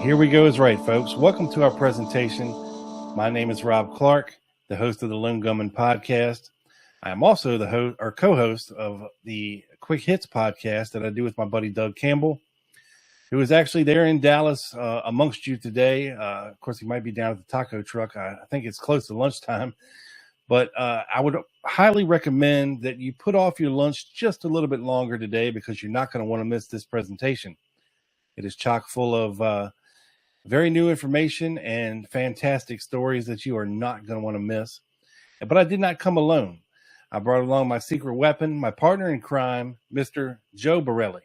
here we go is right, folks. Welcome to our presentation. My name is Rob Clark, the host of the Lone Gunman podcast. I am also the host or co-host of the Quick Hits podcast that I do with my buddy Doug Campbell, who is actually there in Dallas amongst you today. Of course, he might be down at the taco truck. I think it's close to lunchtime. But I would highly recommend that you put off your lunch just a little bit longer today because you're not going to want to miss this presentation. It is chock full of very new information and fantastic stories that you are not going to want to miss. But I did not come alone. I brought along my secret weapon, my partner in crime, Mr. Joe Borelli.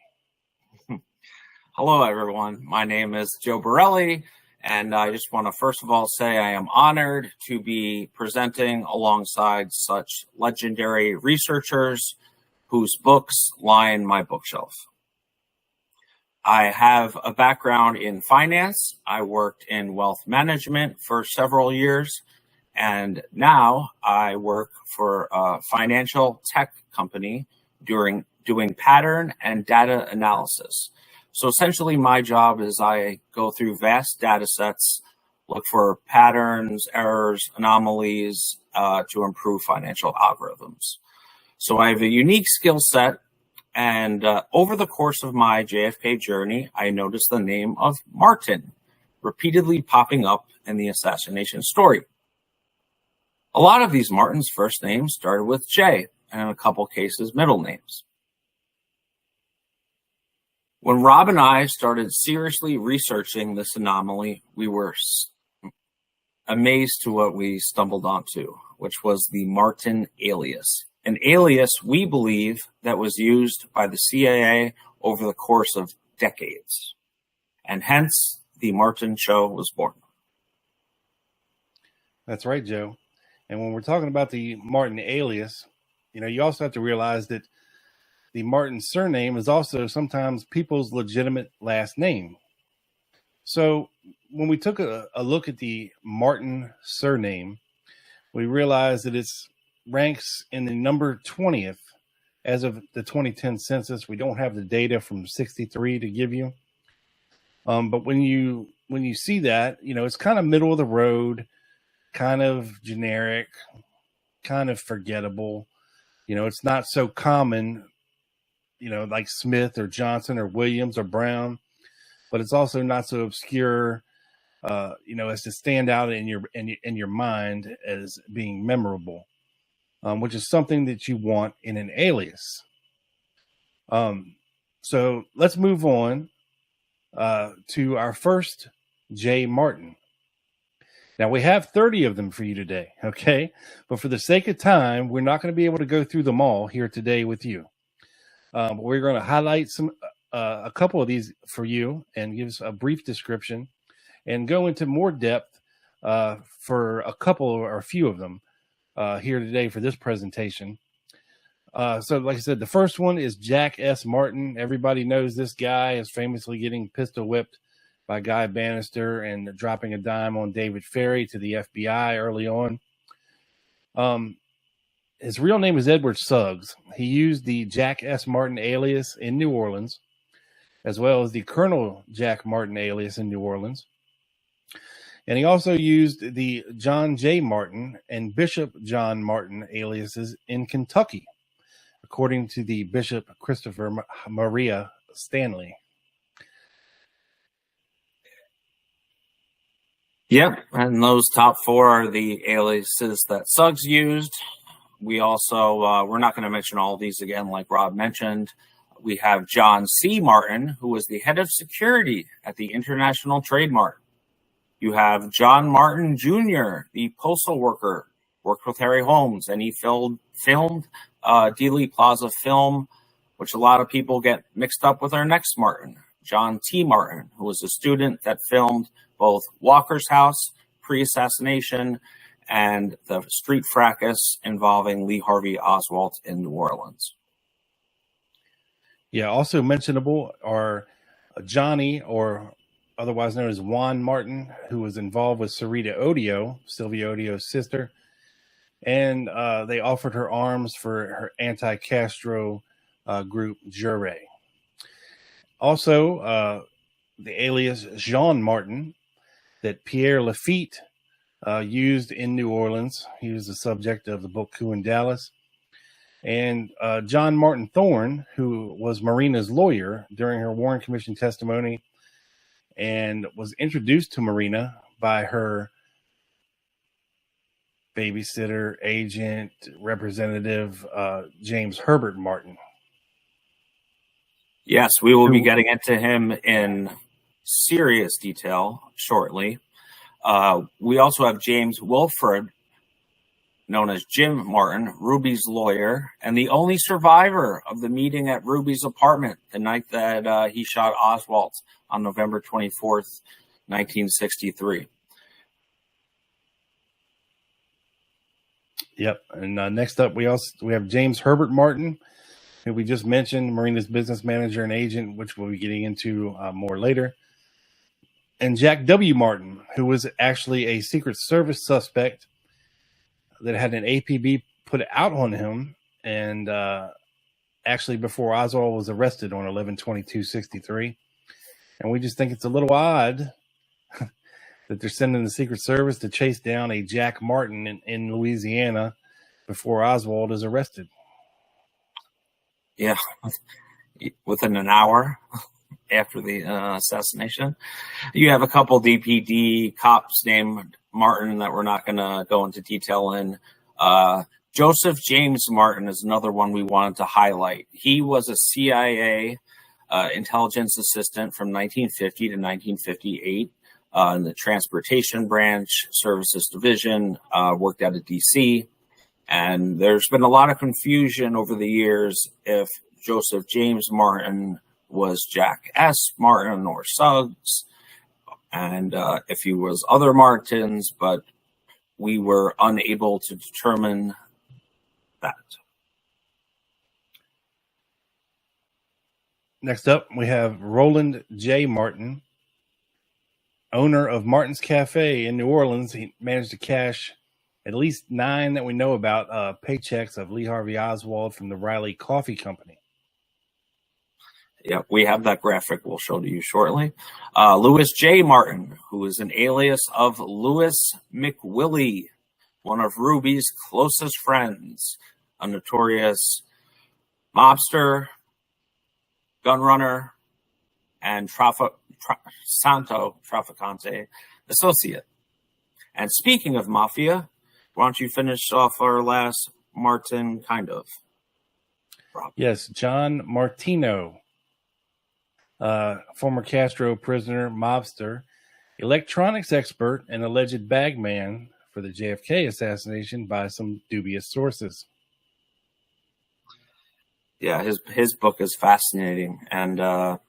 Hello, everyone. My name is Joe Borelli, and I just want to first of all say I am honored to be presenting alongside such legendary researchers whose books line my bookshelf. I have a background in finance. I worked in wealth management for several years, and now I work for a financial tech company doing pattern and data analysis. So essentially my job is I go through vast data sets, look for patterns, errors, anomalies to improve financial algorithms. So I have a unique skill set, and over the course of my JFK journey, I noticed the name of Martin repeatedly popping up in the assassination story. A lot of these Martins' first names started with J, and in a couple cases, middle names. When Rob and I started seriously researching this anomaly, we were amazed to what we stumbled onto, which was the Martin alias. An alias, we believe, that was used by the CIA over the course of decades. And hence, the Martin show was born. That's right, Joe. And when we're talking about the Martin alias, you also have to realize that the Martin surname is also sometimes people's legitimate last name. So when we took a look at the Martin surname, we realized that it's ranks in the number 20th as of the 2010 census. We don't have the data from 63 to give you. But when you see that, it's kind of middle of the road, kind of generic, kind of forgettable. It's not so common, like Smith or Johnson or Williams or Brown, but it's also not so obscure, as to stand out in your mind as being memorable, which is something that you want in an alias. So let's move on to our first J. Martin. Now, we have 30 of them for you today, okay? But for the sake of time, we're not going to be able to go through them all here today with you. We're going to highlight a couple of these for you and give us a brief description and go into more depth for a couple or a few of them here today for this presentation. So like I said, the first one is Jack S. Martin. Everybody knows this guy is famously getting pistol whipped by Guy Bannister and dropping a dime on David Ferry to the FBI early on. His real name is Edward Suggs. He used the Jack S. Martin alias in New Orleans, as well as the Colonel Jack Martin alias in New Orleans. And he also used the John J. Martin and Bishop John Martin aliases in Kentucky, according to the Bishop Christopher Maria Stanley. Yep, and those top four are the aliases that Suggs used. We also, we're not going to mention all of these again, like Rob mentioned. We have John C. Martin, who was the head of security at the International Trade Mart. You have John Martin Jr., the postal worker, worked with Harry Holmes, and he filmed Dealey Plaza film, which a lot of people get mixed up with our next Martin, John T. Martin, who was a student that filmed both Walker's House, pre-assassination, and the street fracas involving Lee Harvey Oswald in New Orleans. Yeah, also mentionable are Johnny, or otherwise known as Juan Martin, who was involved with Sarita Odio, Sylvia Odio's sister, and they offered her arms for her anti-Castro group, Jure. Also, the alias Jean Martin that Pierre Lafitte used in New Orleans. He was the subject of the book Coup in Dallas. And John Martin Thorne, who was Marina's lawyer during her Warren Commission testimony and was introduced to Marina by her babysitter, agent, representative, James Herbert Martin. Yes, we will be getting into him in serious detail shortly. We also have James Wilfred, known as Jim Martin, Ruby's lawyer, and the only survivor of the meeting at Ruby's apartment the night that he shot Oswald on November 24th, 1963. Yep. And next up, we have James Herbert Martin, who we just mentioned, Marina's business manager and agent, which we'll be getting into more later. And Jack W. Martin, who was actually a Secret Service suspect that had an APB put out on him, and actually before Oswald was arrested on 11/22/63. And we just think it's a little odd that they're sending the Secret Service to chase down a Jack Martin in Louisiana before Oswald is arrested. Yeah, within an hour after the assassination. You have a couple DPD cops named Martin that we're not going to go into detail in. Joseph James Martin is another one we wanted to highlight. He was a CIA intelligence assistant from 1950 to 1958 in the Transportation Branch Services Division, worked out of D.C., and there's been a lot of confusion over the years if Joseph James Martin was Jack S. Martin or Suggs, and if he was other Martins, but we were unable to determine that. Next up, we have Roland J. Martin, owner of Martin's Cafe in New Orleans. He managed to cash at least 9 that we know about paychecks of Lee Harvey Oswald from the Riley Coffee Company. Yeah, we have that graphic we'll show to you shortly. Louis J. Martin, who is an alias of Louis McWillie, one of Ruby's closest friends, a notorious mobster, gun runner, and Santo Trafficante associate. And speaking of mafia, why don't you finish off our last Martin, kind of? Rob. Yes, John Martino, former Castro prisoner, mobster, electronics expert, and alleged bagman for the JFK assassination by some dubious sources. Yeah, his book is fascinating and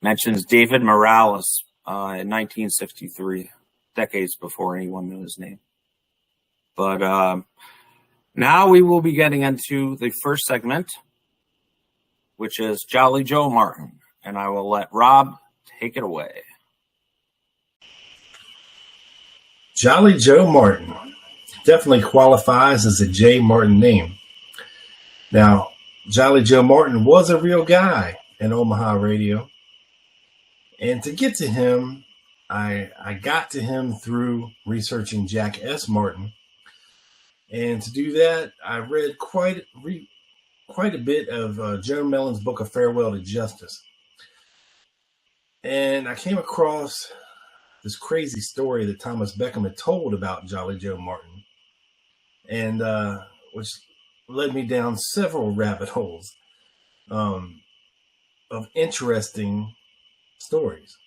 mentions David Morales in 1963, decades before anyone knew his name. But now we will be getting into the first segment, which is Jolly Joe Martin, and I will let Rob take it away. Jolly Joe Martin definitely qualifies as a J. Martin name. Now, Jolly Joe Martin was a real guy in Omaha radio. And to get to him, I got to him through researching Jack S. Martin. And to do that, I read quite a bit of Joe Mellon's book, A Farewell to Justice. And I came across this crazy story that Thomas Beckham had told about Jolly Joe Martin, and which led me down several rabbit holes of interesting stories.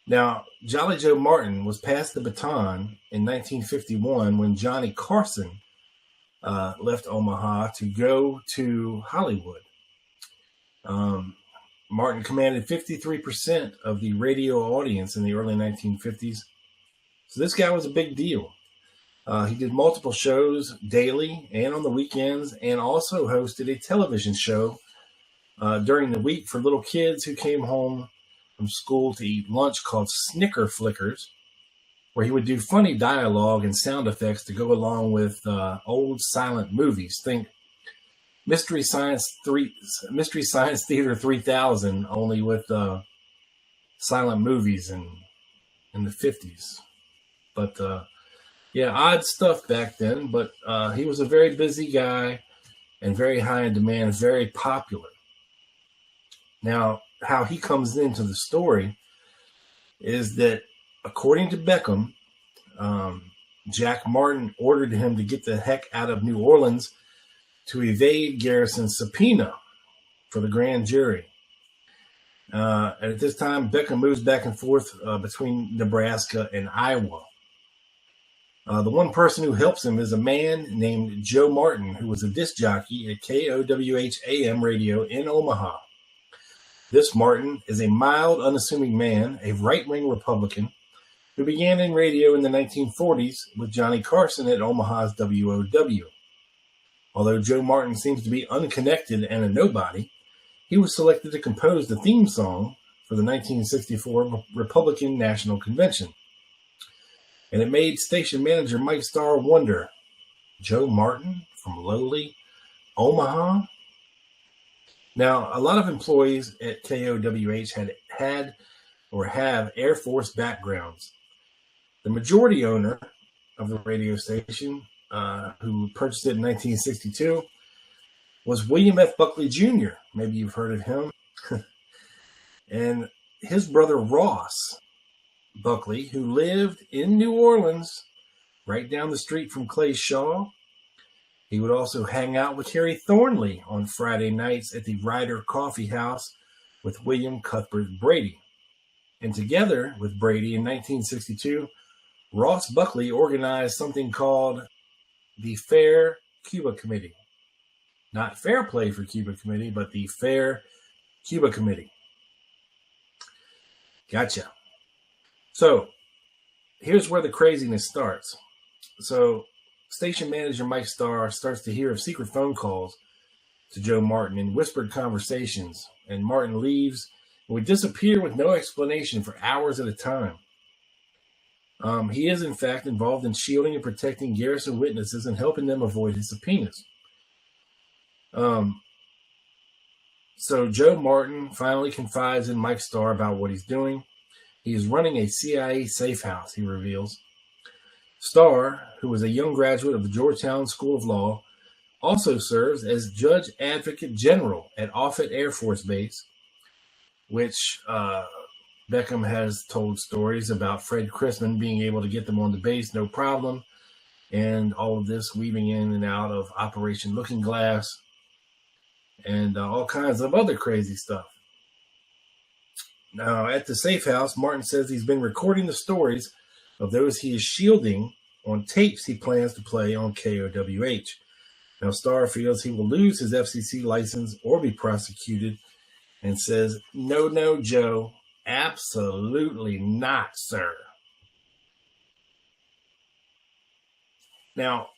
Now, Jolly Joe Martin was passed the baton in 1951 when Johnny Carson left Omaha to go to Hollywood. Martin commanded 53% of the radio audience in the early 1950s. So this guy was a big deal. He did multiple shows daily and on the weekends, and also hosted a television show during the week for little kids who came home from school to eat lunch called Snicker Flickers, where he would do funny dialogue and sound effects to go along with old silent movies. Think Mystery Science Theater 3000, only with silent movies in the 50s. But yeah, odd stuff back then. But he was a very busy guy and very high in demand, very popular. Now, how he comes into the story is that, according to Beckham, Jack Martin ordered him to get the heck out of New Orleans to evade Garrison's subpoena for the grand jury. At this time, Beckham moves back and forth between Nebraska and Iowa. The one person who helps him is a man named Joe Martin, who was a disc jockey at KOWH AM radio in Omaha. This Martin is a mild, unassuming man, a right-wing Republican, who began in radio in the 1940s with Johnny Carson at Omaha's WOW. Although Joe Martin seems to be unconnected and a nobody, he was selected to compose the theme song for the 1964 Republican National Convention. And it made station manager Mike Starr wonder, Joe Martin from lowly Omaha? Now, a lot of employees at KOWH had or have Air Force backgrounds. The majority owner of the radio station, who purchased it in 1962, was William F. Buckley Jr. Maybe you've heard of him. And his brother Ross Buckley, who lived in New Orleans, right down the street from Clay Shaw. He would also hang out with Harry Thornley on Friday nights at the Ryder Coffee House with William Cuthbert Brady. And together with Brady in 1962, Ross Buckley organized something called the Fair Cuba Committee. Not Fair Play for Cuba Committee, but the Fair Cuba Committee. Gotcha. So here's where the craziness starts. So station manager Mike Starr starts to hear of secret phone calls to Joe Martin and whispered conversations, and Martin leaves and would disappear with no explanation for hours at a time. He is, in fact, involved in shielding and protecting Garrison witnesses and helping them avoid his subpoenas. So Joe Martin finally confides in Mike Starr about what he's doing. He is running a CIA safe house, he reveals. Starr, who was a young graduate of the Georgetown School of Law, also serves as Judge Advocate General at Offutt Air Force Base, which Beckham has told stories about Fred Crispin being able to get them on the base, no problem, and all of this weaving in and out of Operation Looking Glass and all kinds of other crazy stuff. Now, at the safe house, Martin says he's been recording the stories of those he is shielding on tapes he plans to play on KOWH. Now, Starr feels he will lose his FCC license or be prosecuted and says, no, Joe, absolutely not, sir. Now,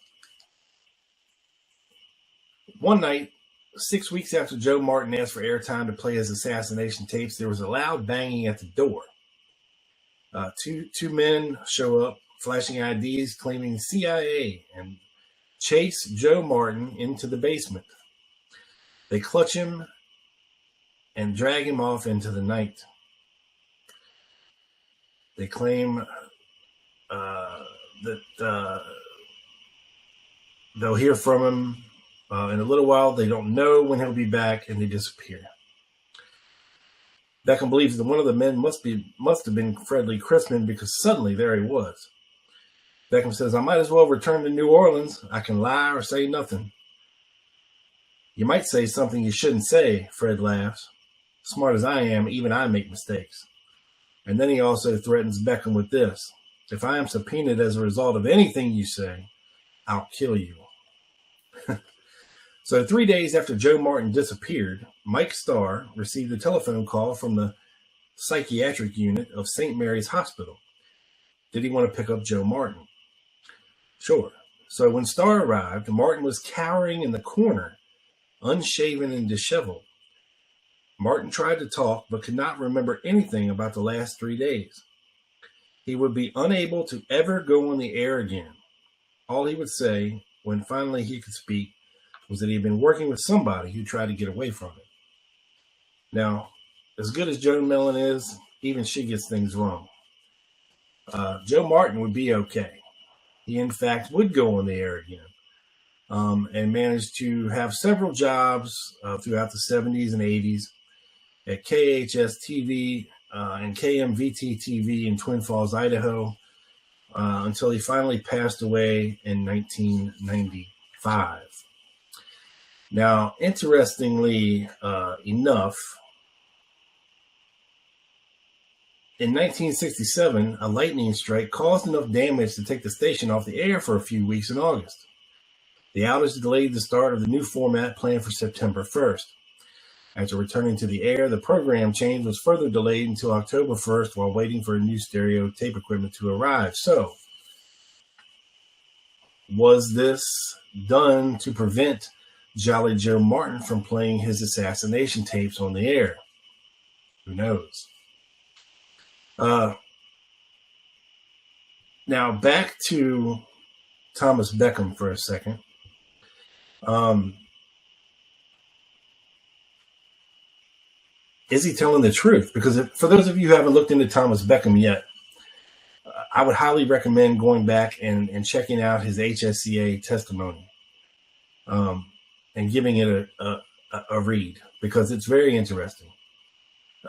one night, 6 weeks after Joe Martin asked for airtime to play his assassination tapes, there was a loud banging at the door. Two men show up, flashing IDs, claiming CIA, and chase Joe Martin into the basement. They clutch him and drag him off into the night. They claim that they'll hear from him in a little while. They don't know when he'll be back, and they disappear. Beckham believes that one of the men must have been Fredley Crispin, because suddenly there he was. Beckham says, I might as well return to New Orleans. I can lie or say nothing. You might say something you shouldn't say, Fred laughs. Smart as I am, even I make mistakes. And then he also threatens Beckham with this. If I am subpoenaed as a result of anything you say, I'll kill you. So 3 days after Joe Martin disappeared, Mike Starr received a telephone call from the psychiatric unit of St. Mary's Hospital. Did he want to pick up Joe Martin? Sure. So when Starr arrived, Martin was cowering in the corner, unshaven and disheveled. Martin tried to talk, but could not remember anything about the last 3 days. He would be unable to ever go on the air again. All he would say, when finally he could speak, was that he had been working with somebody who tried to get away from it. Now, as good as Joan Millen is, even she gets things wrong. Joe Martin would be okay. He, in fact, would go on the air again and managed to have several jobs throughout the 70s and 80s at KHS-TV and KMVT-TV in Twin Falls, Idaho, until he finally passed away in 1995. Now, interestingly enough, in 1967, a lightning strike caused enough damage to take the station off the air for a few weeks in August. The outage delayed the start of the new format planned for September 1st. After returning to the air, the program change was further delayed until October 1st while waiting for a new stereo tape equipment to arrive. So, was this done to prevent Jolly Joe Martin from playing his assassination tapes on the air? Who knows? Now, back to Thomas Beckham for a second. Is he telling the truth? Because for those of you who haven't looked into Thomas Beckham yet, I would highly recommend going back and checking out his HSCA testimony and giving it a read, because it's very interesting.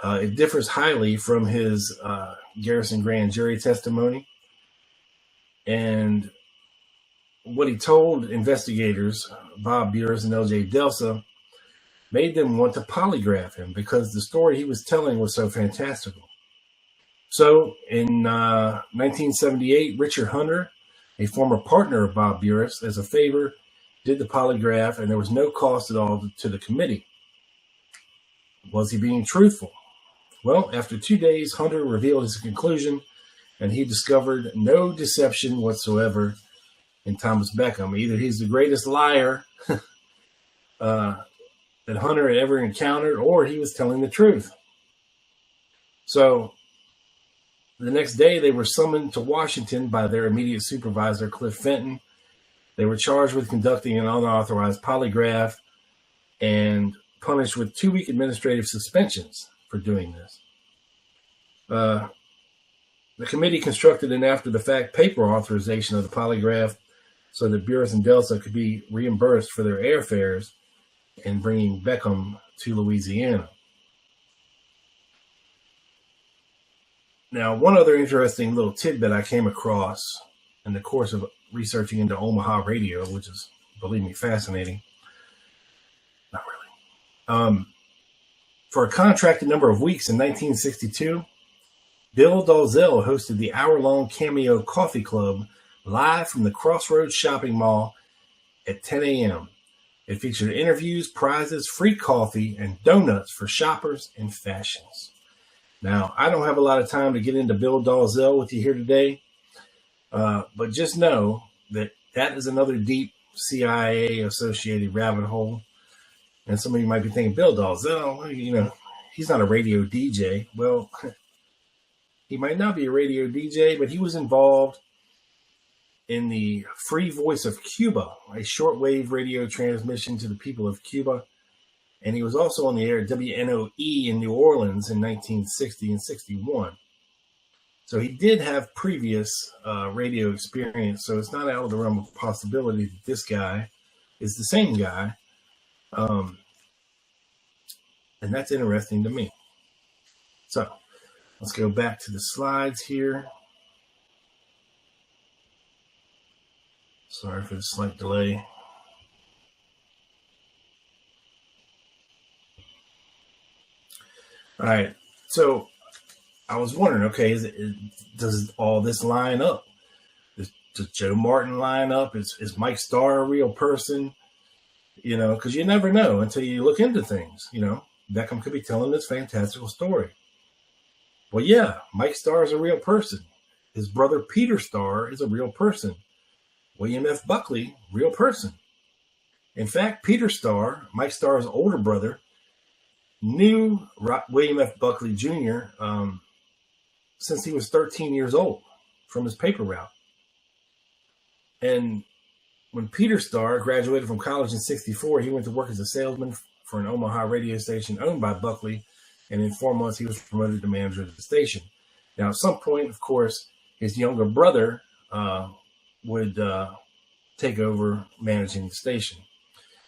It differs highly from his Garrison grand jury testimony. And what he told investigators, Bob Burris and L.J. Delsa, made them want to polygraph him because the story he was telling was so fantastical. So in 1978, Richard Hunter, a former partner of Bob Burris, as a favor, did the polygraph, and there was no cost at all to the committee. Was he being truthful? Well, after 2 days, Hunter revealed his conclusion, and he discovered no deception whatsoever in Thomas Beckham. Either he's the greatest liar that Hunter had ever encountered, or he was telling the truth. So the next day, they were summoned to Washington by their immediate supervisor, Cliff Fenton. They were charged with conducting an unauthorized polygraph and punished with 2-week administrative suspensions for doing this. The committee constructed an after-the-fact paper authorization of the polygraph so that Burris and Delsa could be reimbursed for their airfares in bringing Beckham to Louisiana. Now, one other interesting little tidbit I came across in the course of researching into Omaha radio, which is, believe me, fascinating. Not really. For a contracted number of weeks in 1962, Bill Dalzell hosted the hour-long Cameo Coffee Club live from the Crossroads Shopping Mall at 10 a.m. It featured interviews, prizes, free coffee, and donuts for shoppers and fashions. Now, I don't have a lot of time to get into Bill Dalzell with you here today, but just know that that is another deep CIA-associated rabbit hole. And some of you might be thinking, Bill Dalzell, you know, he's not a radio DJ. Well, he might not be a radio DJ, but he was involved in the Free Voice of Cuba, a shortwave radio transmission to the people of Cuba. And he was also on the air at WNOE in New Orleans in 1960 and 61. So he did have previous radio experience, so it's not out of the realm of possibility that this guy is the same guy. And that's interesting to me. So let's go back to the slides here. Sorry for the slight delay. All right, so I was wondering, okay, does all this line up? Does Joe Martin line up? Is Mike Starr a real person? You know, because you never know until you look into things. You know, Beckham could be telling this fantastical story. Well, yeah, Mike Starr is a real person. His brother Peter Starr is a real person. William F. Buckley, real person. In fact, Peter Starr, Mike Starr's older brother, knew William F. Buckley Jr. Since he was 13 years old from his paper route. And when Peter Starr graduated from college in '64, he went to work as a salesman for an Omaha radio station owned by Buckley, and in 4 months he was promoted to manager of the station. Now, at some point, of course, his younger brother would take over managing the station,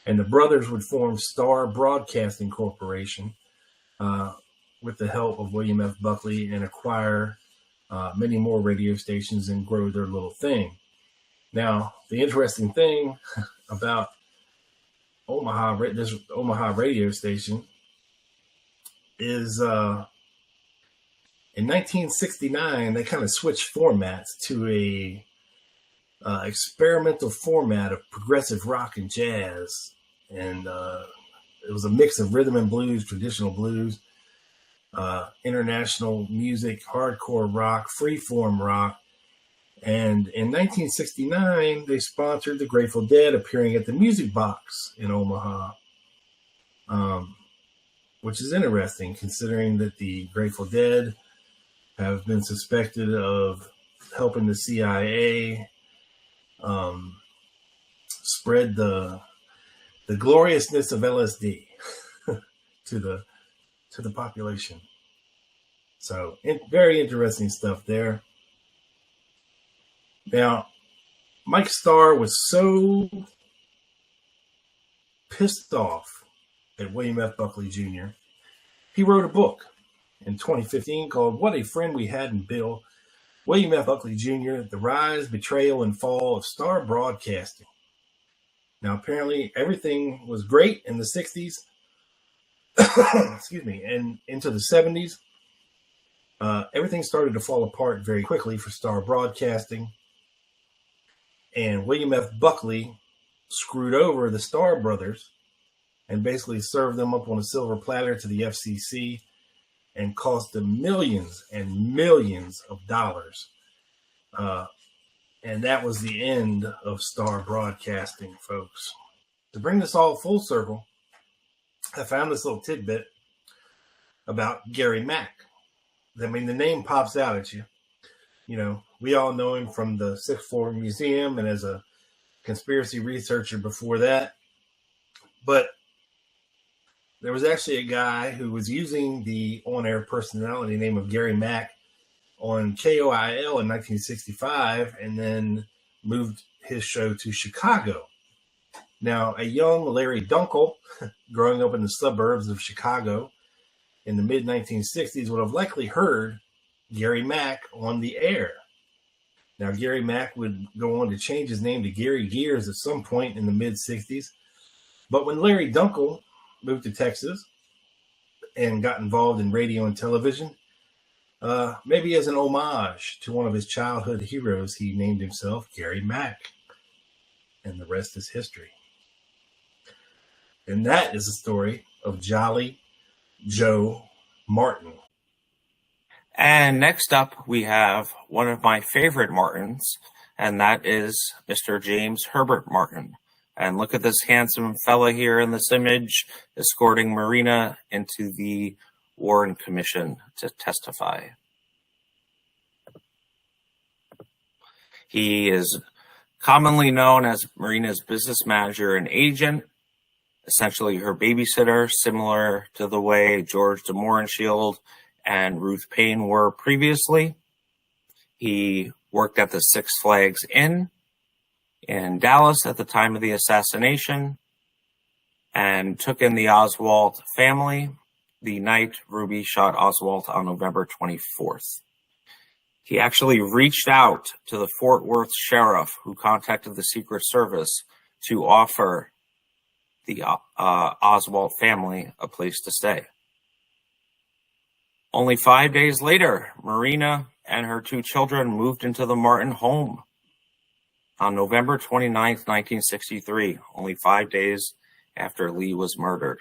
and the brothers would form Star Broadcasting Corporation with the help of William F. Buckley, and acquire many more radio stations and grow their little thing. Now, the interesting thing about this Omaha radio station is in 1969, they kind of switched formats to a experimental format of progressive rock and jazz. And it was a mix of rhythm and blues, traditional blues, international music, hardcore rock, freeform rock. And in 1969, they sponsored the Grateful Dead appearing at the Music Box in Omaha, which is interesting considering that the Grateful Dead have been suspected of helping the CIA spread the gloriousness of LSD to the population. So very interesting stuff there. Now, Mike Starr was so pissed off at William F. Buckley Jr., he wrote a book in 2015 called What a Friend We Had in Bill, William F. Buckley Jr., The Rise, Betrayal, and Fall of Star Broadcasting. Now, apparently, everything was great in the 60s, excuse me, and into the 70s. Everything started to fall apart very quickly for Star Broadcasting. And William F. Buckley screwed over the Starr brothers and basically served them up on a silver platter to the FCC and cost them millions and millions of dollars. And that was the end of Star Broadcasting, folks. To bring this all full circle, I found this little tidbit about Gary Mack. I mean, the name pops out at you. You know, we all know him from the Sixth Floor Museum and as a conspiracy researcher before that. But there was actually a guy who was using the on-air personality name of Gary Mack on KOIL in 1965 and then moved his show to Chicago. Now, a young Larry Dunkel, growing up in the suburbs of Chicago in the mid-1960s, would have likely heard Gary Mack on the air. Now, Gary Mack would go on to change his name to Gary Gears at some point in the mid-60s. But when Larry Dunkel moved to Texas and got involved in radio and television, maybe as an homage to one of his childhood heroes, he named himself Gary Mack. And the rest is history. And that is the story of Jolly Joe Martin. And next up, we have one of my favorite Martins, and that is Mr. James Herbert Martin. And look at this handsome fella here in this image, escorting Marina into the Warren Commission to testify. He is commonly known as Marina's business manager and agent, essentially her babysitter, similar to the way George de Mohrenschildt and Ruth Payne were previously. He worked at the Six Flags Inn in Dallas at the time of the assassination and took in the Oswald family the night Ruby shot Oswald on November 24th. He actually reached out to the Fort Worth sheriff who contacted the Secret Service to offer the Oswald family a place to stay. Only 5 days later, Marina and her two children moved into the Martin home on November 29th, 1963, only 5 days after Lee was murdered.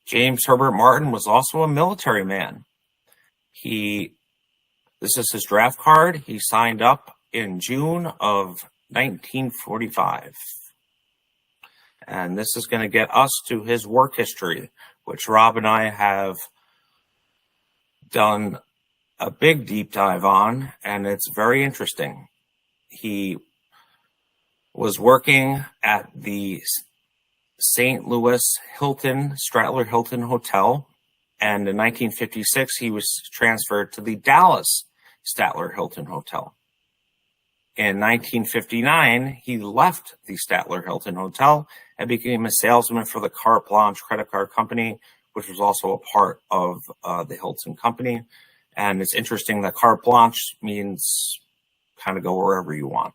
James Herbert Martin was also a military man. This is his draft card. He signed up in June of 1945. And this is going to get us to his work history, which Rob and I have done a big deep dive on, and it's very interesting. He was working at the St. Louis Statler Hilton Hotel, and in 1956 he was transferred to the Dallas Statler Hilton Hotel. In 1959, he left the Statler Hilton Hotel and became a salesman for the Carte Blanche credit card company, which was also a part of the Hilton company. And it's interesting that Carte Blanche means kind of go wherever you want.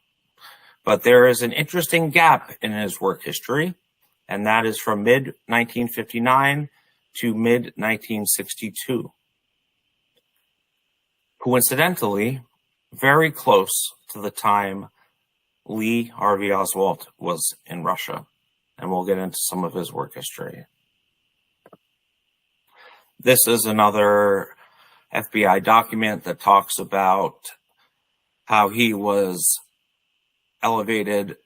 But there is an interesting gap in his work history, and that is from mid-1959 to mid-1962. Coincidentally, very close to the time Lee Harvey Oswald was in Russia, and we'll get into some of his work history. This is another FBI document that talks about how he was elevated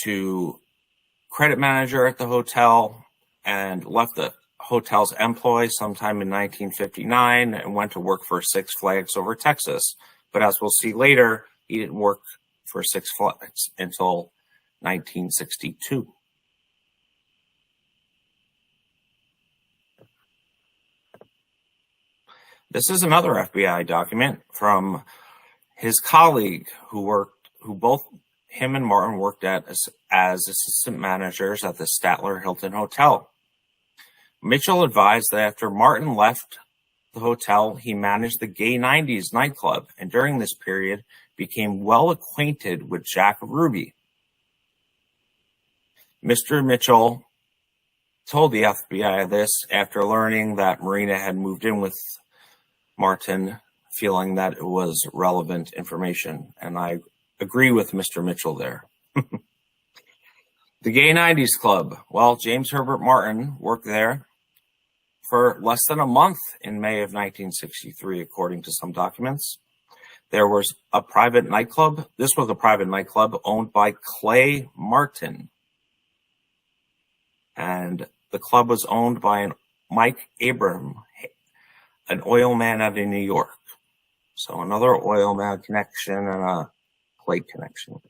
to credit manager at the hotel and left the hotel's employ sometime in 1959 and went to work for Six Flags over Texas. But as we'll see later, he didn't work for Six Flags until 1962. This is another FBI document from his colleague who both him and Martin worked at as assistant managers at the Statler Hilton Hotel. Mitchell advised that after Martin left the hotel, he managed the Gay 90s nightclub, and during this period became well acquainted with Jack Ruby. Mr. Mitchell told the FBI this after learning that Marina had moved in with Martin, feeling that it was relevant information. And I agree with Mr. Mitchell there. The Gay 90s Club. Well, James Herbert Martin worked there for less than a month in May of 1963, according to some documents. There was a private nightclub. This was a private nightclub owned by Clay Martin. And the club was owned by Mike Abram, an oil man out of New York. So another oil man connection and a plate connection.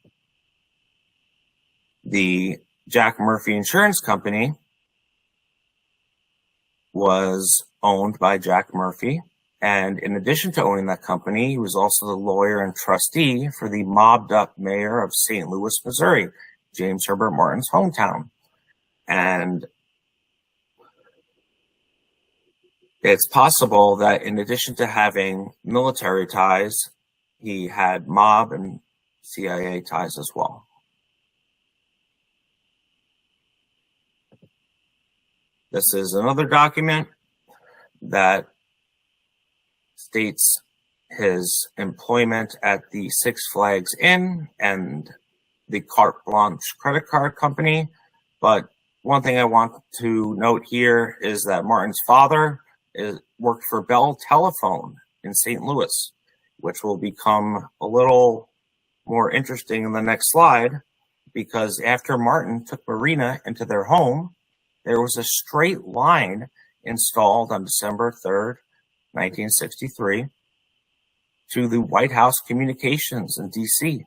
The Jack Murphy Insurance Company was owned by Jack Murphy. And in addition to owning that company, he was also the lawyer and trustee for the mobbed up mayor of St. Louis, Missouri, James Herbert Martin's hometown. And it's possible that in addition to having military ties, he had mob and CIA ties as well. This is another document that states his employment at the Six Flags Inn and the Carte Blanche credit card company. But one thing I want to note here is that Martin's father worked for Bell Telephone in St. Louis, which will become a little more interesting in the next slide, because after Martin took Marina into their home, there was a straight line installed on December 3rd, 1963, to the White House Communications in D.C.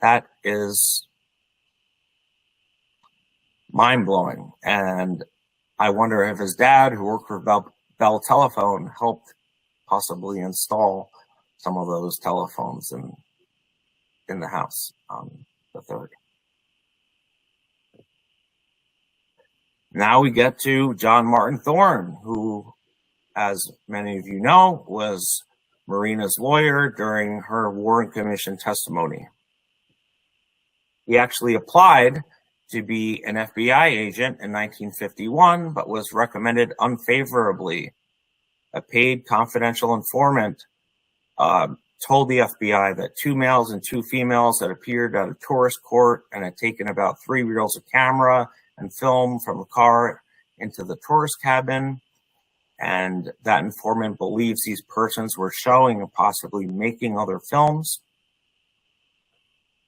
That is mind-blowing. And I wonder if his dad, who worked for Bell Telephone, helped possibly install some of those telephones in the house on the 3rd. Now we get to John Martin Thorne, who, as many of you know, was Marina's lawyer during her Warren Commission testimony. He actually applied to be an FBI agent in 1951, but was recommended unfavorably. A paid confidential informant told the FBI that 2 males and 2 females had appeared at a tourist court and had taken about 3 reels of camera and film from the car into the tourist cabin. And that informant believes these persons were showing and possibly making other films.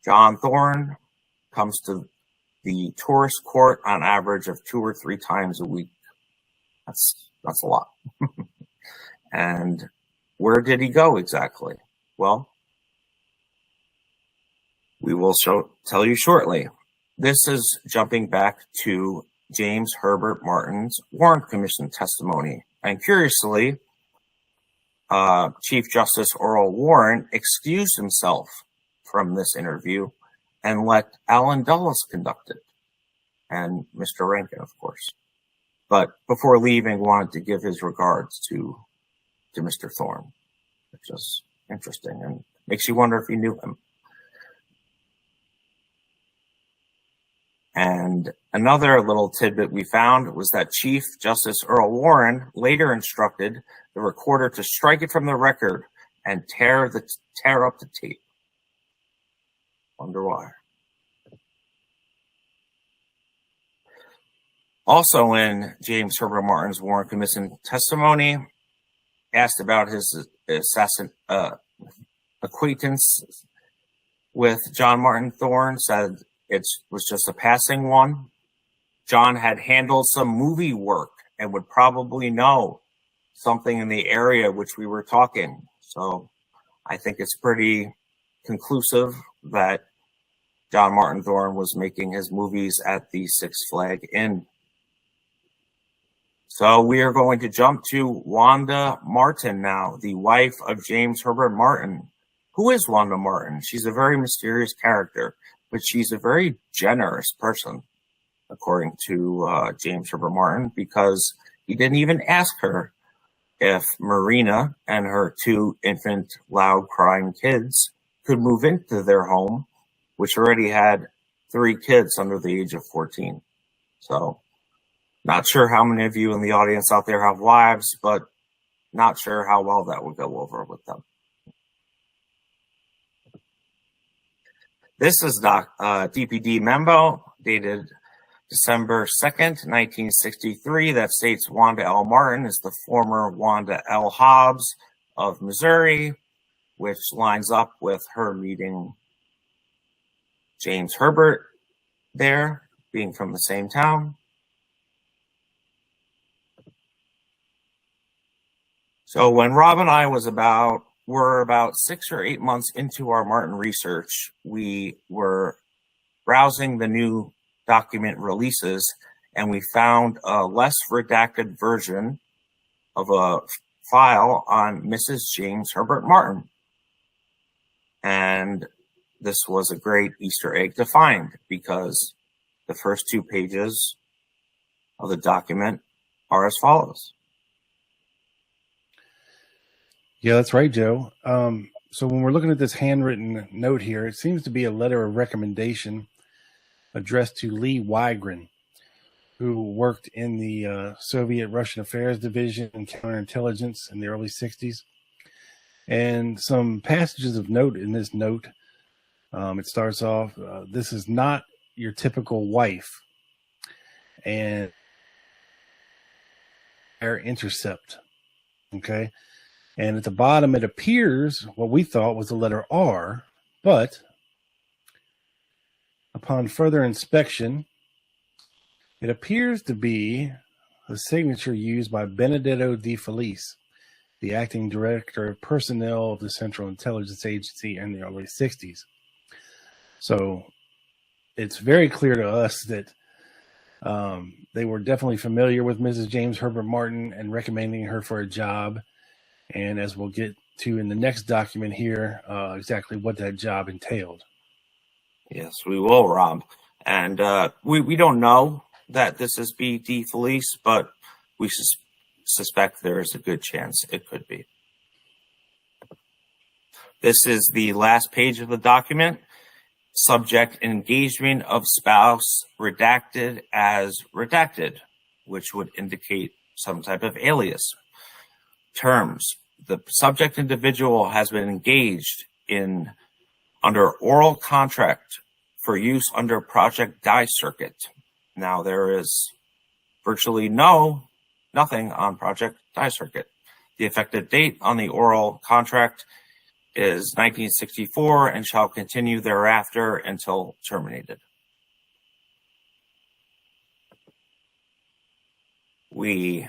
John Thorne comes to the tourist court on average of 2 or 3 times a week. That's a lot. And where did he go exactly? Well, We will tell you shortly. This is jumping back to James Herbert Martin's Warren Commission testimony. And curiously, Chief Justice Earl Warren excused himself from this interview and let Alan Dulles conduct it, and Mr. Rankin, of course. But before leaving, wanted to give his regards to Mr. Thorne, which is interesting and makes you wonder if he knew him. And another little tidbit we found was that Chief Justice Earl Warren later instructed the recorder to strike it from the record and tear up the tape. Wonder why. Also in James Herbert Martin's Warren Commission testimony, asked about his acquaintance with John Martin Thorne, said it was just a passing one. John had handled some movie work and would probably know something in the area which we were talking. So I think it's pretty conclusive that John Martin Thorne was making his movies at the Six Flag Inn. So we are going to jump to Wanda Martin now, the wife of James Herbert Martin. Who is Wanda Martin? She's a very mysterious character, but she's a very generous person, according to James Herbert Martin, because he didn't even ask her if Marina and her 2 infant, loud crying kids could move into their home, which already had 3 kids under the age of 14. So not sure how many of you in the audience out there have wives, but not sure how well that would go over with them. This is DPD memo dated December 2nd, 1963, that states Wanda L. Martin is the former Wanda L. Hobbs of Missouri, which lines up with her meeting James Herbert there, being from the same town. So when Rob and I were about 6 or 8 months into our Martin research, we were browsing the new document releases, and we found a less redacted version of a file on Mrs. James Herbert Martin. And this was a great Easter egg to find, because the first 2 pages of the document are as follows. Yeah, that's right, Joe. So when we're looking at this handwritten note here, it seems to be a letter of recommendation addressed to Lee Wygren, who worked in the Soviet Russian Affairs Division and counterintelligence in the early 60s. And some passages of note in this note, it starts off, this is not your typical wife. And air intercept. Okay. And at the bottom, it appears what we thought was the letter R, but upon further inspection, it appears to be the signature used by Benedetto De Felice, the acting director of personnel of the Central Intelligence Agency in the early 60s. So it's very clear to us that they were definitely familiar with Mrs. James Herbert Martin and recommending her for a job. And as we'll get to in the next document here, exactly what that job entailed. Yes, we will, Rob. And we don't know that this is B. De Felice, but we suspect there is a good chance it could be. This is the last page of the document. Subject: engagement of spouse, redacted as redacted, which would indicate some type of alias. Terms: the subject individual has been engaged in under oral contract for use under Project Die Circuit. Now there is virtually nothing on Project Die Circuit. The effective date on the oral contract is 1964 and shall continue thereafter until terminated. We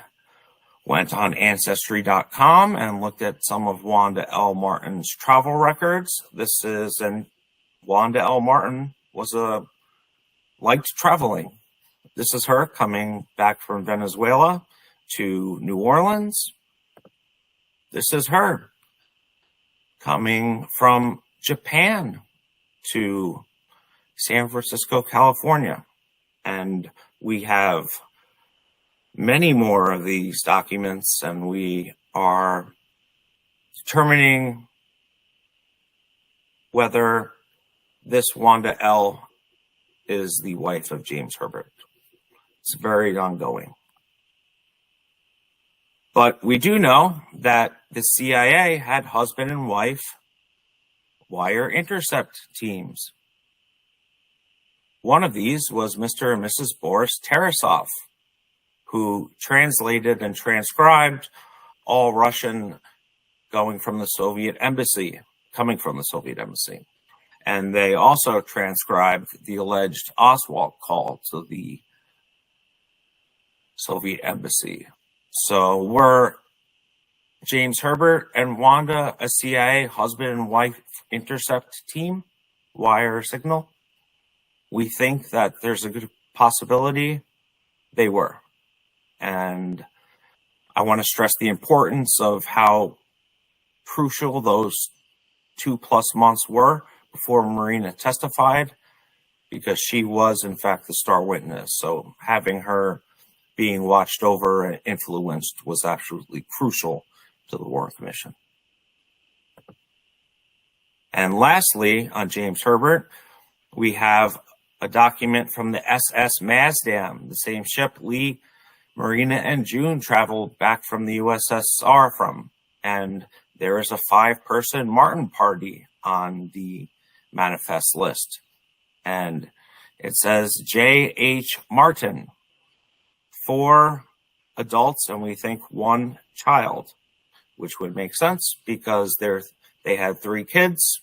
went on Ancestry.com and looked at some of Wanda L. Martin's travel records. This is an Wanda L. Martin liked traveling. This is her coming back from Venezuela to New Orleans. This is her coming from Japan to San Francisco, California. And we have many more of these documents, and we are determining whether this Wanda L. is the wife of James Herbert. It's very ongoing. But we do know that the CIA had husband and wife wire intercept teams. One of these was Mr. and Mrs. Boris Tarasov, who translated and transcribed all Russian coming from the Soviet embassy. And they also transcribed the alleged Oswald call to the Soviet embassy. So were James Herbert and Wanda a CIA husband and wife intercept team, wire signal? We think that there's a good possibility they were. And I want to stress the importance of how crucial those 2+ months were before Marina testified, because she was, in fact, the star witness. So having her being watched over and influenced was absolutely crucial to the Warren Commission. And lastly, on James Herbert, we have a document from the SS Mazdam, the same ship Lee, Marina, and June traveled back from the USSR from. And there is a 5-person Martin party on the manifest list. And it says J.H. Martin, 4 adults, and we think 1 child, which would make sense because they had 3 kids,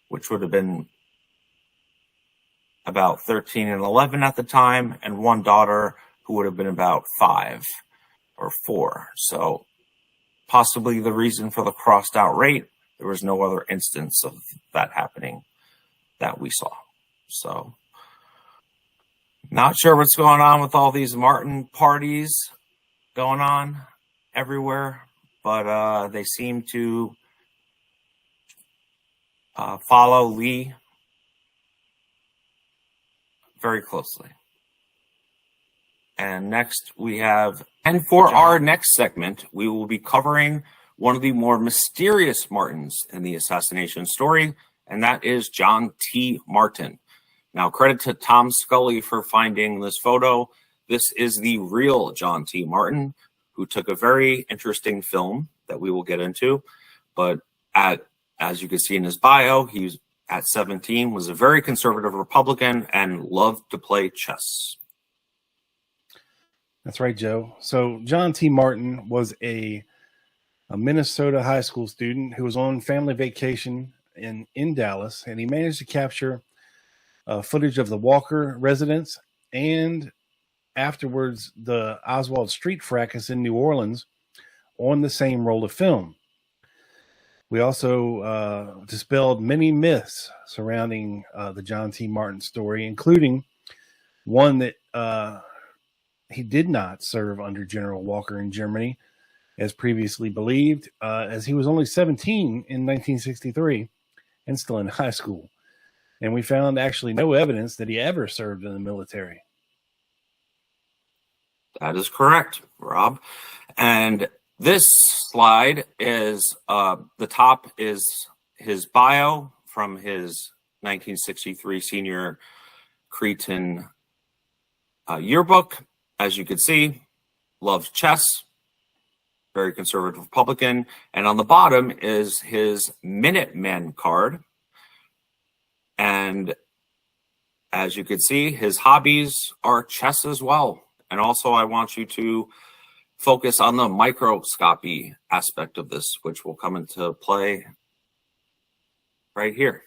which would have been about 13 and 11 at the time, and 1 daughter who would have been about 5 or 4. So possibly the reason for the crossed out rate, there was no other instance of that happening that we saw. So not sure what's going on with all these Martin parties going on everywhere, but they seem to follow Lee very closely. And next we have, and for our next segment, we will be covering one of the more mysterious Martins in the assassination story, and that is John T. Martin. Now, credit to Tom Scully for finding this photo. This is the real John T. Martin, who took a very interesting film that we will get into. But as you can see in his bio, he at 17 was a very conservative Republican and loved to play chess. That's right, Joe. So John T. Martin was a Minnesota high school student who was on family vacation in Dallas, and he managed to capture footage of the Walker residence and afterwards the Oswald Street fracas in New Orleans on the same roll of film. We also dispelled many myths surrounding the John T. Martin story, including one that he did not serve under General Walker in Germany, as previously believed, as he was only 17 in 1963 and still in high school. And we found actually no evidence that he ever served in the military. That is correct, Rob. And this slide is, the top is his bio from his 1963 senior Cretan yearbook. As you can see, loved chess, very conservative Republican. And on the bottom is his Minutemen card. And as you can see, his hobbies are chess as well. And also I want you to focus on the microscopy aspect of this, which will come into play right here.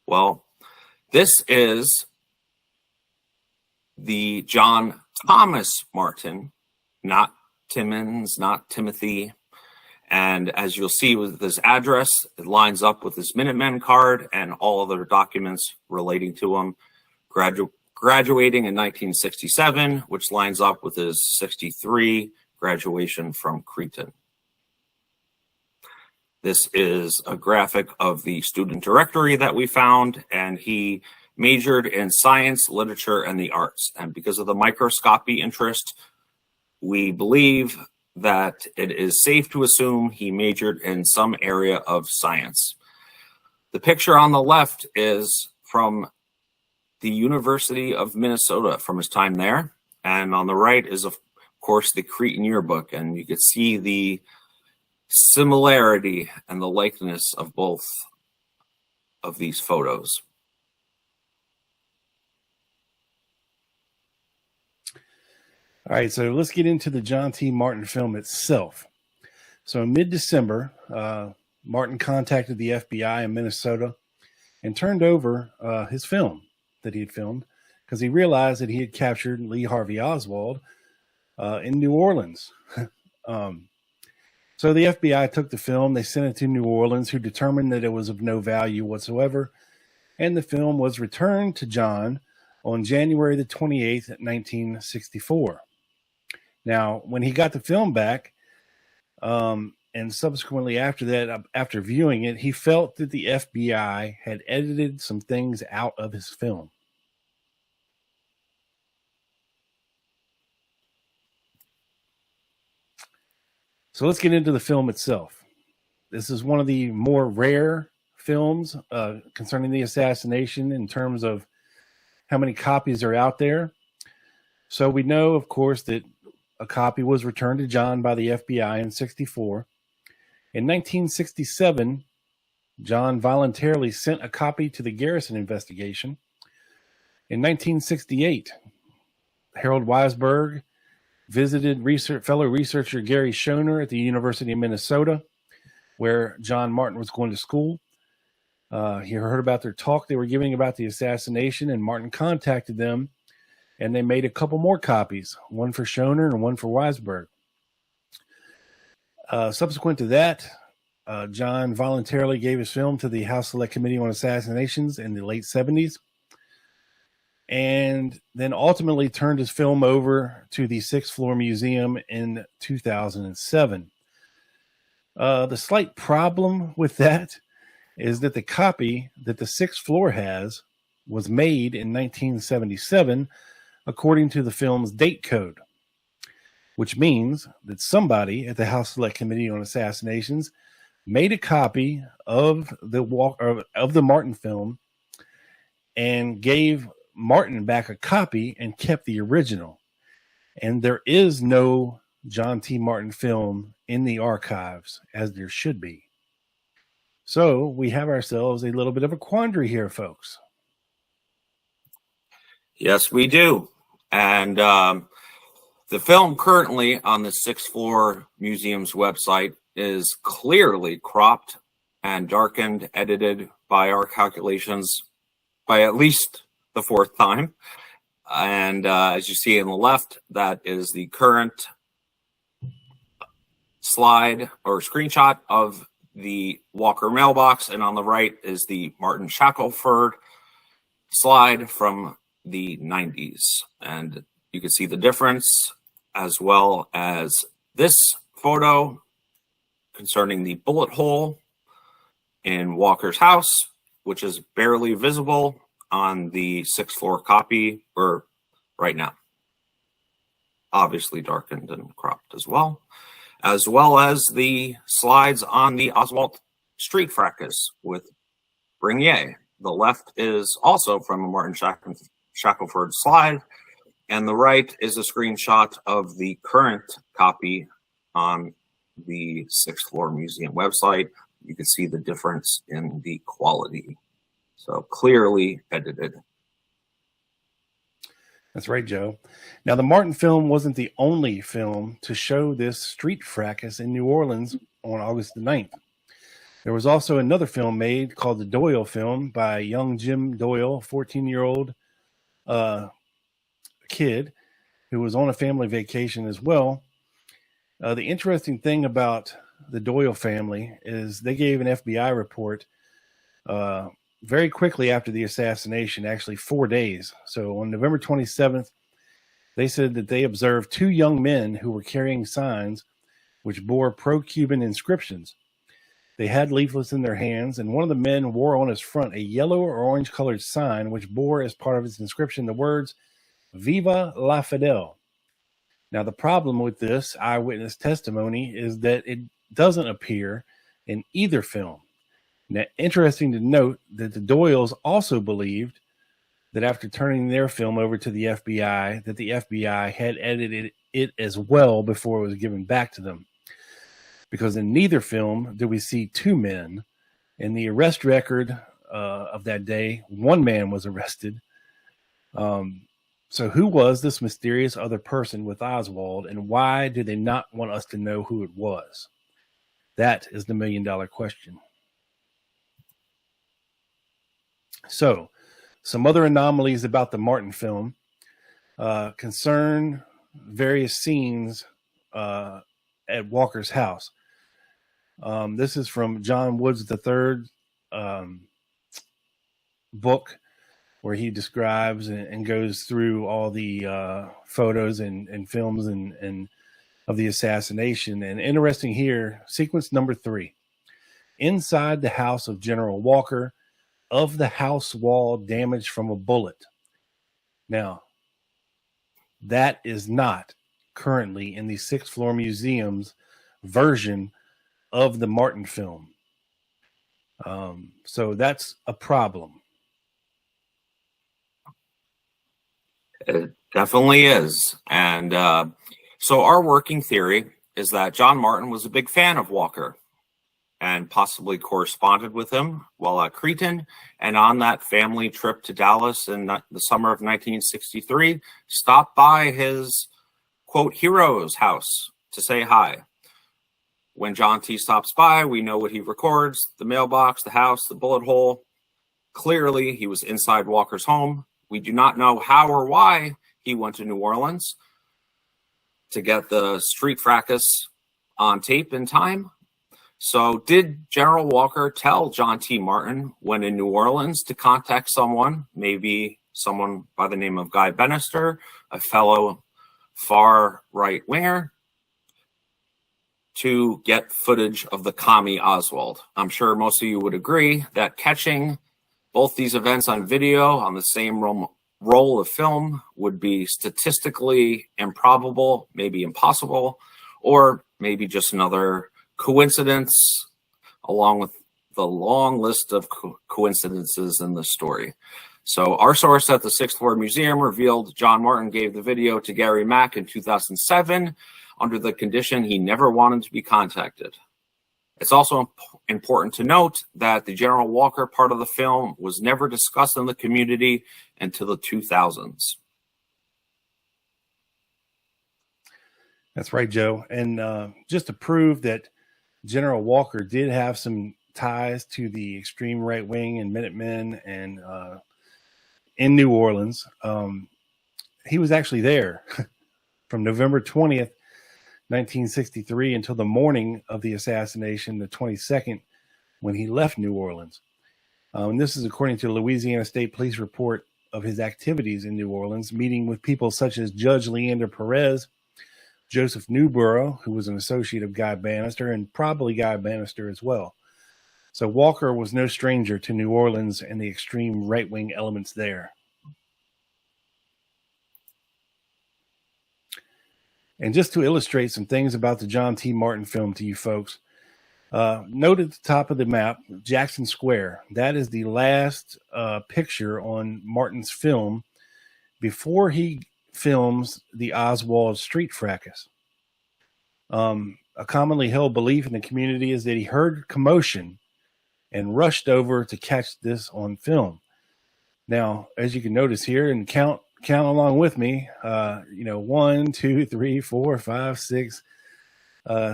Well, this is the John Thomas Martin, not Timmons, not Timothy. And as you'll see with this address, it lines up with his Minutemen card and all other documents relating to him. Graduating in 1967, which lines up with his 63 graduation from Cretin. This is a graphic of the student directory that we found, and he majored in science, literature, and the arts. And because of the microscopy interest, we believe that it is safe to assume he majored in some area of science. The picture on the left is from the University of Minnesota from his time there. And on the right is, of course, the Cretin yearbook. And you can see the similarity and the likeness of both of these photos. All right, so let's get into the John T. Martin film itself. So in mid-December, Martin contacted the FBI in Minnesota and turned over his film that he had filmed because he realized that he had captured Lee Harvey Oswald in New Orleans. So the FBI took the film, they sent it to New Orleans, who determined that it was of no value whatsoever, and the film was returned to John on January the 28th, 1964. Now, when he got the film back, and subsequently after that, after viewing it, he felt that the FBI had edited some things out of his film. So let's get into the film itself. This is one of the more rare films concerning the assassination in terms of how many copies are out there. So we know, of course, that a copy was returned to John by the FBI in 1964. In 1967, John voluntarily sent a copy to the Garrison investigation. In 1968, Harold Weisberg visited fellow researcher Gary Schoner at the University of Minnesota, where John Martin was going to school. He heard about their talk they were giving about the assassination, and Martin contacted them, and they made a couple more copies, one for Schoner and one for Weisberg. Subsequent to that, John voluntarily gave his film to the House Select Committee on Assassinations in the late 70s, and then ultimately turned his film over to the Sixth Floor Museum in 2007. The slight problem with that is that the copy that the Sixth Floor has was made in 1977 according to the film's date code, which means that somebody at the House Select Committee on Assassinations made a copy of the Martin film and gave Martin back a copy and kept the original. And there is no John T. Martin film in the archives, as there should be. So we have ourselves a little bit of a quandary here, folks. Yes, we do. And the film currently on the Sixth Floor Museum's website is clearly cropped and darkened, edited by our calculations by at least the fourth time. And as you see on the left, that is the current slide or screenshot of the Walker mailbox. And on the right is the Martin Shackelford slide from the 90s. And you can see the difference, as well as this photo concerning the bullet hole in Walker's house, which is barely visible on the sixth floor copy or right now. Obviously darkened and cropped as well as the slides on the Oswald Street fracas with Brignier. The left is also from a Martin Shackelford slide, and the right is a screenshot of the current copy on the Sixth Floor Museum website. You can see the difference in the quality. So clearly edited. That's right, Joe. Now, the Martin film wasn't the only film to show this street fracas in New Orleans on August the 9th. There was also another film made called the Doyle film by young Jim Doyle, a 14-year-old kid who was on a family vacation as well. The interesting thing about the Doyle family is they gave an FBI report very quickly after the assassination, actually 4 days. So on November 27th, they said that they observed two young men who were carrying signs which bore pro-Cuban inscriptions. They had leaflets in their hands, and one of the men wore on his front a yellow or orange-colored sign which bore as part of its inscription the words, "Viva la Fidel." Now, the problem with this eyewitness testimony is that it doesn't appear in either film. Now, interesting to note that the Doyles also believed that after turning their film over to the FBI, that the FBI had edited it as well before it was given back to them. Because in neither film do we see two men. In the arrest record of that day, one man was arrested. So who was this mysterious other person with Oswald, and why do they not want us to know who it was? That is the million-dollar question. So, some other anomalies about the Martin film concern various scenes at Walker's house. This is from John Woods III book, where he describes and goes through all the photos and films and of the assassination. And interesting here, sequence number 3. Inside the house of General Walker, of the house wall damaged from a bullet. Now, that is not currently in the 6th floor museum's version of the Martin film. So that's a problem. It definitely is. And so our working theory is that John Martin was a big fan of Walker and possibly corresponded with him while at Cretan, and on that family trip to Dallas in the summer of 1963, stopped by his, quote, hero's house to say hi. When John T. stops by, we know what he records: the mailbox, the house, the bullet hole. Clearly, he was inside Walker's home. We do not know how or why he went to New Orleans to get the street fracas on tape in time. So did General Walker tell John T. Martin when in New Orleans to contact someone, maybe someone by the name of Guy Bannister, a fellow far right winger, to get footage of the commie Oswald? I'm sure most of you would agree that catching both these events on video on the same roll of film would be statistically improbable, maybe impossible, or maybe just another coincidence along with the long list of coincidences in the story. So our source at the 6th Floor Museum revealed John Martin gave the video to Gary Mack in 2007 under the condition he never wanted to be contacted. It's also important to note that the General Walker part of the film was never discussed in the community until the 2000s. That's right, Joe. And just to prove that General Walker did have some ties to the extreme right wing and Minutemen and in New Orleans, he was actually there from November 20th, 1963 until the morning of the assassination, the 22nd, when he left New Orleans. And this is according to a Louisiana State Police report of his activities in New Orleans, meeting with people such as Judge Leander Perez, Joseph Newborough, who was an associate of Guy Bannister, and probably Guy Bannister as well. So Walker was no stranger to New Orleans and the extreme right-wing elements there. And just to illustrate some things about the John T. Martin film to you folks, note at the top of the map, Jackson Square. That is the last picture on Martin's film before he films the Oswald street fracas. A commonly held belief in the community is that he heard commotion and rushed over to catch this on film. Now, as you can notice here, and count along with me, 1, 2, 3, 4, 5, 6,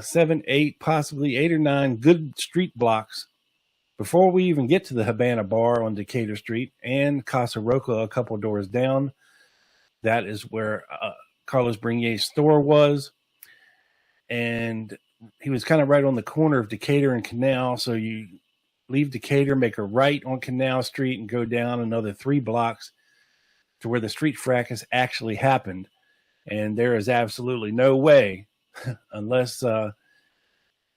7, 8, possibly 8 or 9 good street blocks before we even get to the Havana Bar on Decatur Street and Casa Roca a couple doors down. That is where Carlos Brinier's store was. And he was kind of right on the corner of Decatur and Canal. So you leave Decatur, make a right on Canal Street, and go down another 3 blocks to where the street fracas actually happened. And there is absolutely no way, unless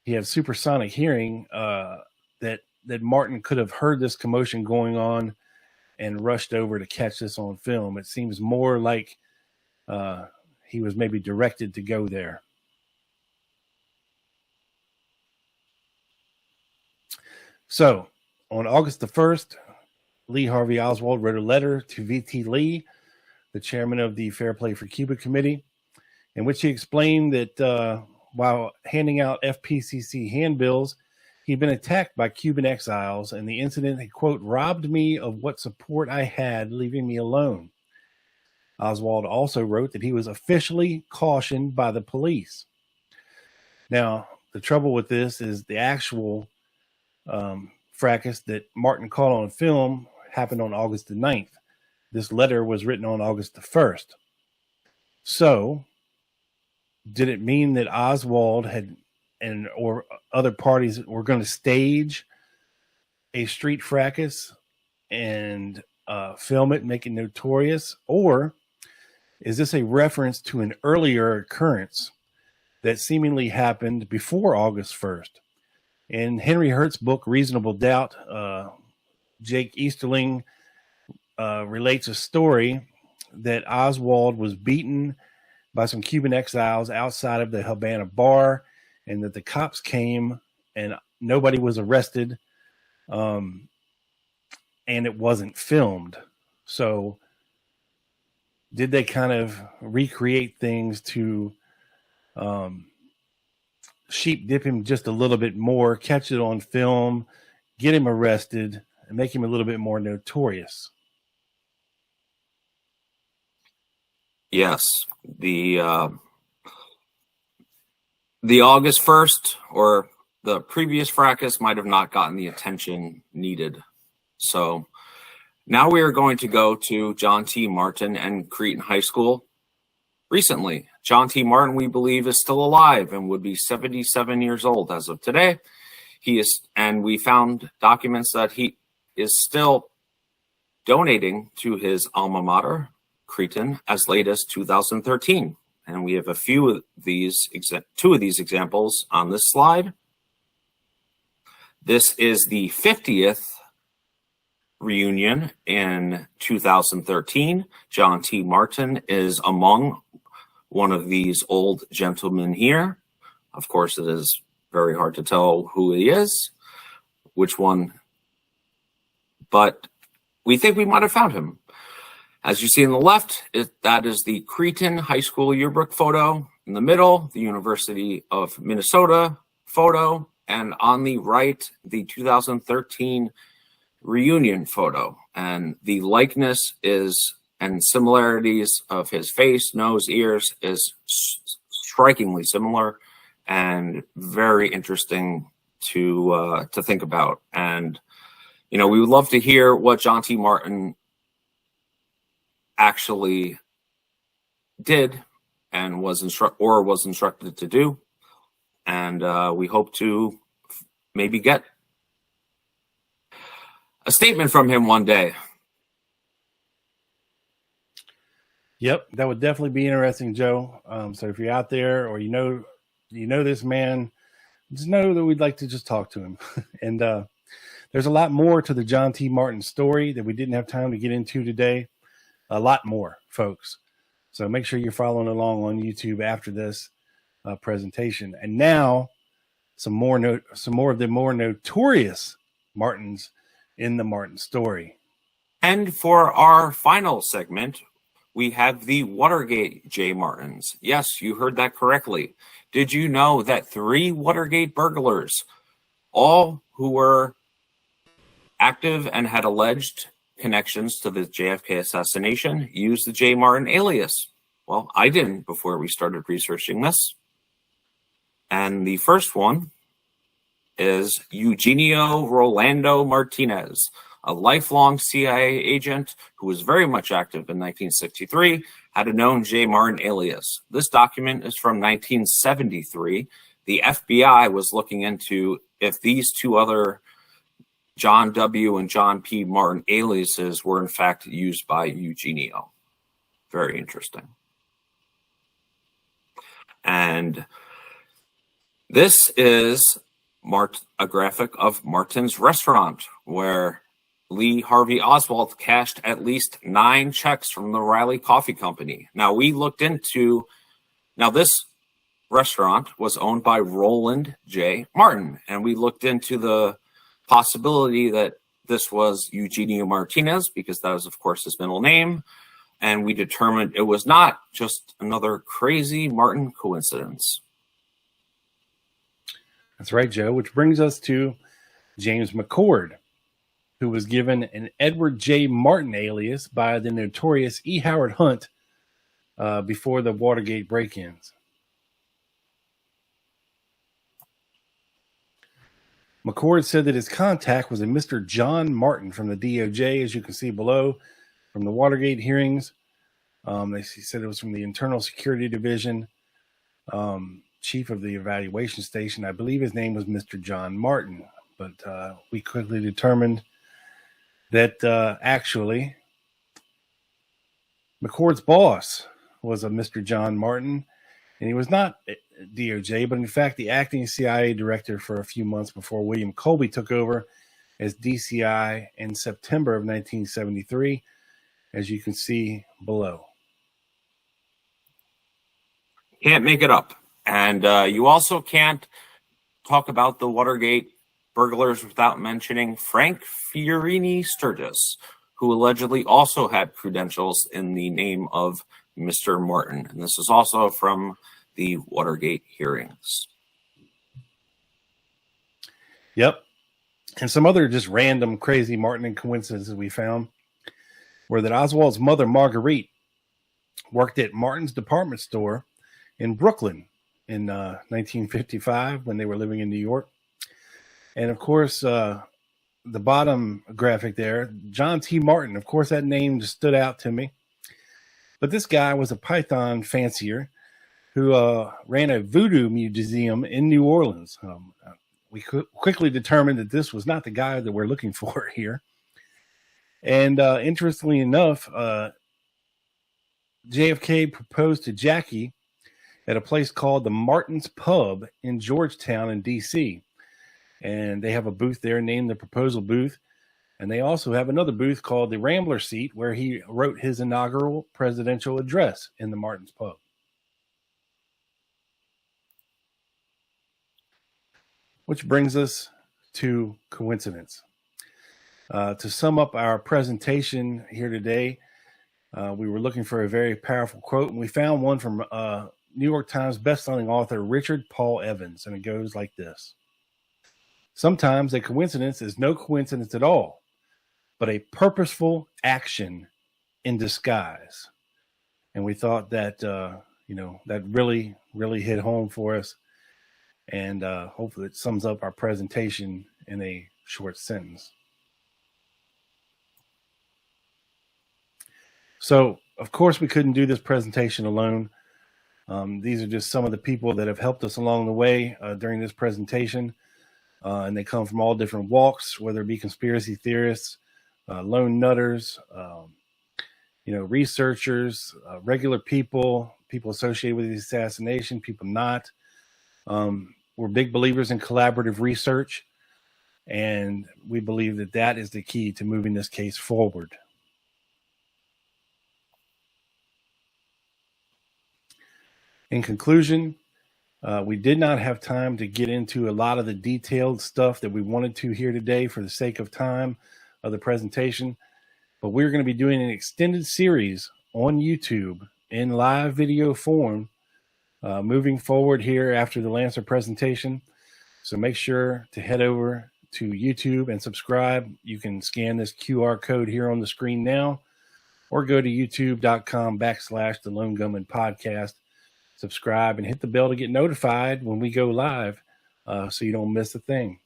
he has supersonic hearing, that Martin could have heard this commotion going on and rushed over to catch this on film. It seems more like he was maybe directed to go there. So, on August the 1st, Lee Harvey Oswald wrote a letter to V.T. Lee, the chairman of the Fair Play for Cuba Committee, in which he explained that while handing out FPCC handbills, he'd been attacked by Cuban exiles, and the incident had, quote, robbed me of what support I had, leaving me alone. Oswald also wrote that he was officially cautioned by the police. Now, the trouble with this is the actual fracas that Martin caught on film happened on August the 9th. This letter was written on August the 1st. So, did it mean that Oswald or other parties were going to stage a street fracas and film it, make it notorious? Or is this a reference to an earlier occurrence that seemingly happened before August 1st? In Henry Hert's book, Reasonable Doubt, Jake Easterling relates a story that Oswald was beaten by some Cuban exiles outside of the Havana bar, and that the cops came and nobody was arrested, and it wasn't filmed. So did they kind of recreate things to sheep dip him just a little bit more, catch it on film, get him arrested, and make him a little bit more notorious? Yes, the August 1st or the previous fracas might have not gotten the attention needed. So now we are going to go to John T. Martin and Cretin High School. Recently, John T. Martin, we believe, is still alive and would be 77 years old as of today. And we found documents that he is still donating to his alma mater, Cretin, as late as 2013. And we have a few of these, 2 of these examples on this slide. This is the 50th reunion in 2013. John T. Martin is among one of these old gentlemen here. Of course, it is very hard to tell who he is, which one, but we think we might have found him. As you see on the left, that is the Cretin High School yearbook photo. In the middle, the University of Minnesota photo. And on the right, the 2013 reunion photo. And the likeness is, and similarities of his face, nose, ears is strikingly similar and very interesting to think about. And, you know, we would love to hear what John T. Martin actually did and was instructed to do, and we hope to maybe get a statement from him one day. Yep, that would definitely be interesting, Joe. So if you're out there or you know this man, just know that we'd like to just talk to him. And there's a lot more to the John T. Martin story that we didn't have time to get into today. A lot more, folks. So make sure you're following along on YouTube after this presentation. And now, some more of the more notorious Martins in the Martin story. And for our final segment, we have the Watergate J. Martins. Yes, you heard that correctly. Did you know that 3 Watergate burglars, all who were active and had alleged connections to the JFK assassination, used the J. Martin alias? Well, I didn't before we started researching this. And the first one is Eugenio Rolando Martinez, a lifelong CIA agent who was very much active in 1963, had a known J. Martin alias. This document is from 1973. the FBI was looking into if these two other John W. and John P. Martin aliases were in fact used by Eugenio. Very interesting. And this is a graphic of Martin's restaurant, where Lee Harvey Oswald cashed at least 9 checks from the Riley Coffee Company. Now, this restaurant was owned by Roland J. Martin, and we looked into the possibility that this was Eugenio Martinez, because that was, of course, his middle name, and we determined it was not just another crazy Martin coincidence. That's right, Joe, which brings us to James McCord, who was given an Edward J. Martin alias by the notorious E. Howard Hunt before the Watergate break-ins. McCord said that his contact was a Mr. John Martin from the DOJ, as you can see below, from the Watergate hearings. He said it was from the Internal Security Division, chief of the evaluation station. I believe his name was Mr. John Martin, but we quickly determined that actually McCord's boss was a Mr. John Martin, and he was not DOJ, but in fact the acting CIA director for a few months before William Colby took over as DCI in September of 1973, as you can see below. Can't make it up. And you also can't talk about the Watergate burglars without mentioning Frank Fiorini Sturgis, who allegedly also had credentials in the name of Mr. Martin. And this is also from the Watergate hearings. Yep. And some other just random crazy Martin and coincidences we found were that Oswald's mother, Marguerite, worked at Martin's department store in Brooklyn in 1955 when they were living in New York. And of course, the bottom graphic there, John T. Martin, of course, that name just stood out to me. But this guy was a Python fancier who ran a voodoo museum in New Orleans. We quickly determined that this was not the guy that we're looking for here. And interestingly enough, JFK proposed to Jackie at a place called the Martin's Pub in Georgetown in D.C. And they have a booth there named the Proposal Booth. And they also have another booth called the Rambler Seat, where he wrote his inaugural presidential address in the Martin's Pub. Which brings us to coincidence. To sum up our presentation here today, we were looking for a very powerful quote, and we found one from New York Times bestselling author Richard Paul Evans, and it goes like this. Sometimes a coincidence is no coincidence at all, but a purposeful action in disguise. And we thought that, that really, really hit home for us. And hopefully it sums up our presentation in a short sentence. So, of course, we couldn't do this presentation alone. These are just some of the people that have helped us along the way during this presentation. And they come from all different walks, whether it be conspiracy theorists, lone nutters, researchers, regular people, people associated with the assassination, people not. We're big believers in collaborative research, and we believe that that is the key to moving this case forward. In conclusion, we did not have time to get into a lot of the detailed stuff that we wanted to here today for the sake of time of the presentation, but we're going to be doing an extended series on YouTube in live video form moving forward here after the Lancer presentation. So make sure to head over to YouTube and subscribe. You can scan this QR code here on the screen now, or go to youtube.com/The Lone Gunman Podcast. Subscribe and hit the bell to get notified when we go live so you don't miss a thing.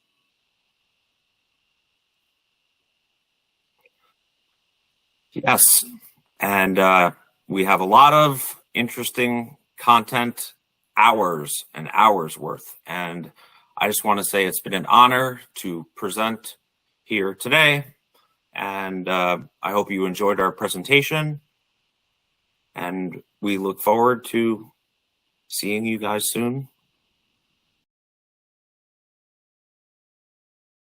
Yes, and we have a lot of interesting content hours and hours worth. And I just want to say it's been an honor to present here today. And I hope you enjoyed our presentation. And we look forward to seeing you guys soon